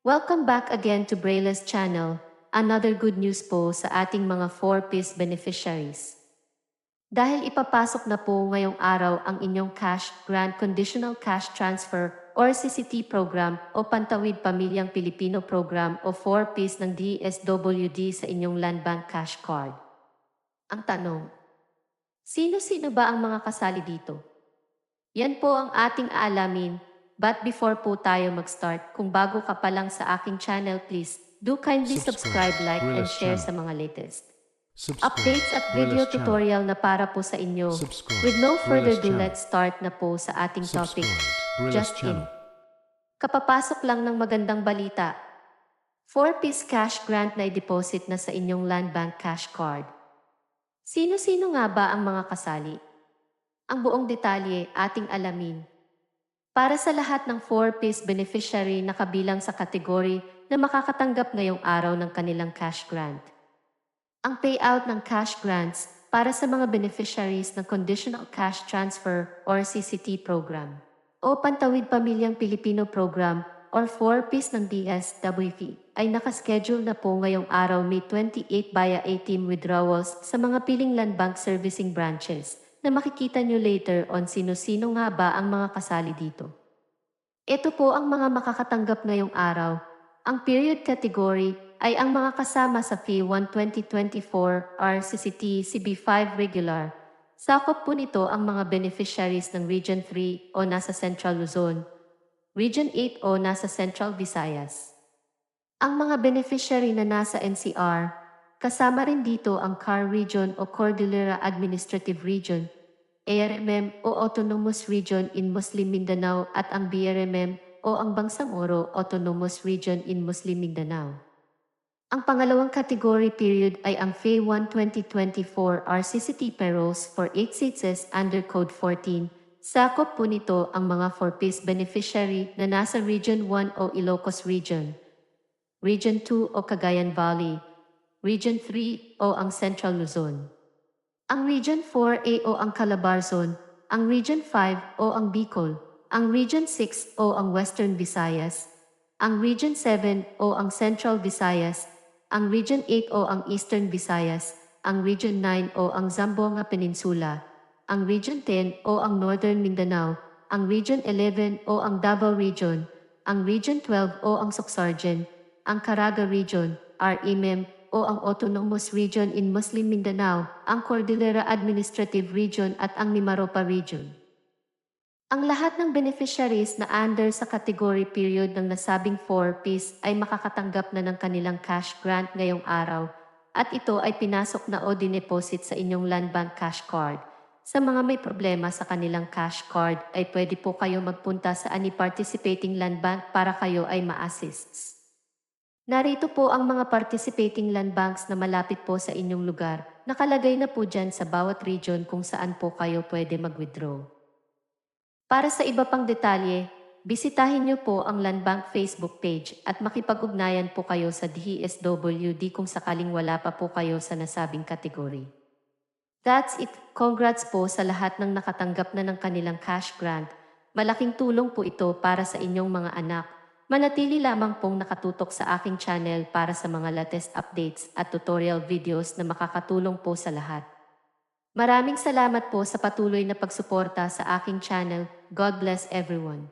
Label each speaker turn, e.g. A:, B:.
A: Welcome back again to Braille's channel. Another good news po sa ating mga 4-piece beneficiaries. Dahil ipapasok na po ngayong araw ang inyong Cash Grant Conditional Cash Transfer or CCT program o Pantawid Pamilyang Pilipino program o 4-piece ng DSWD sa inyong Land Bank Cash Card. Ang tanong, sino-sino ba ang mga kasali dito? Yan po ang ating aalamin. But before po tayo mag-start, kung bago ka pa lang sa aking channel, please do kindly subscribe, like, and share sa mga latest updates at video tutorial na para po sa inyo. With no further ado, let's start na po sa ating topic. Just in. Kapapasok lang ng magandang balita. 4-piece cash grant na i-deposit na sa inyong Land Bank Cash Card. Sino-sino nga ba ang mga kasali? Ang buong detalye ating alamin. Para sa lahat ng 4-piece beneficiary na kabilang sa kategory na makakatanggap ngayong araw ng kanilang cash grant. Ang payout ng cash grants para sa mga beneficiaries ng Conditional Cash Transfer or CCT program o Pantawid Pamilyang Pilipino program or 4-piece ng DSWD ay nakaschedule na po ngayong araw May 28 via ATM withdrawals sa mga piling Land Bank Servicing Branches na makikita nyo later on sino-sino nga ba ang mga kasali dito. Ito po ang mga makakatanggap ngayong araw. Ang period category ay ang mga kasama sa P1 2024 RCCT CB5 regular. Sakop po nito ang mga beneficiaries ng Region 3 o nasa Central Luzon, Region 8 o nasa Central Visayas. Ang mga beneficiary na nasa NCR, kasama rin dito ang CAR Region o Cordillera Administrative Region, ARMM o Autonomous Region in Muslim Mindanao at ang BRMM o ang Bangsamoro Autonomous Region in Muslim Mindanao. Ang pangalawang category period ay ang P1 2024 RCCT payrolls for 8 seats under Code 14. Sakop po nito ang mga 4-piece beneficiary na nasa Region 1 o Ilocos Region, Region 2 o Cagayan Valley, Region 3 o ang Central Luzon. Ang Region 4A o ang Calabarzon, ang Region 5 o ang Bicol, ang Region 6 o ang Western Visayas, ang Region 7 o ang Central Visayas, ang Region 8 o ang Eastern Visayas, ang Region 9 o ang Zamboanga Peninsula, ang Region 10 o ang Northern Mindanao, ang Region 11 o ang Davao Region, ang Region 12 o ang Soxargen, ang Caraga Region, RMM, o ang Autonomous Region in Muslim Mindanao, ang Cordillera Administrative Region at ang Mimaropa Region. Ang lahat ng beneficiaries na under sa category period ng nasabing 4-piece ay makakatanggap na ng kanilang cash grant ngayong araw at ito ay pinasok na o dineposit sa inyong Land Bank Cash Card. Sa mga may problema sa kanilang cash card ay pwede po kayo magpunta sa any participating land bank para kayo ay ma-assist. Narito po ang mga participating land banks na malapit po sa inyong lugar. Nakalagay na po dyan sa bawat region kung saan po kayo pwede mag-withdraw. Para sa iba pang detalye, bisitahin niyo po ang Land Bank Facebook page at makipag-ugnayan po kayo sa DSWD kung sakaling wala pa po kayo sa nasabing kategory. That's it. Congrats po sa lahat ng nakatanggap na ng kanilang cash grant. Malaking tulong po ito para sa inyong mga anak. Manatili lamang pong nakatutok sa aking channel para sa mga latest updates at tutorial videos na makakatulong po sa lahat. Maraming salamat po sa patuloy na pagsuporta sa aking channel. God bless everyone.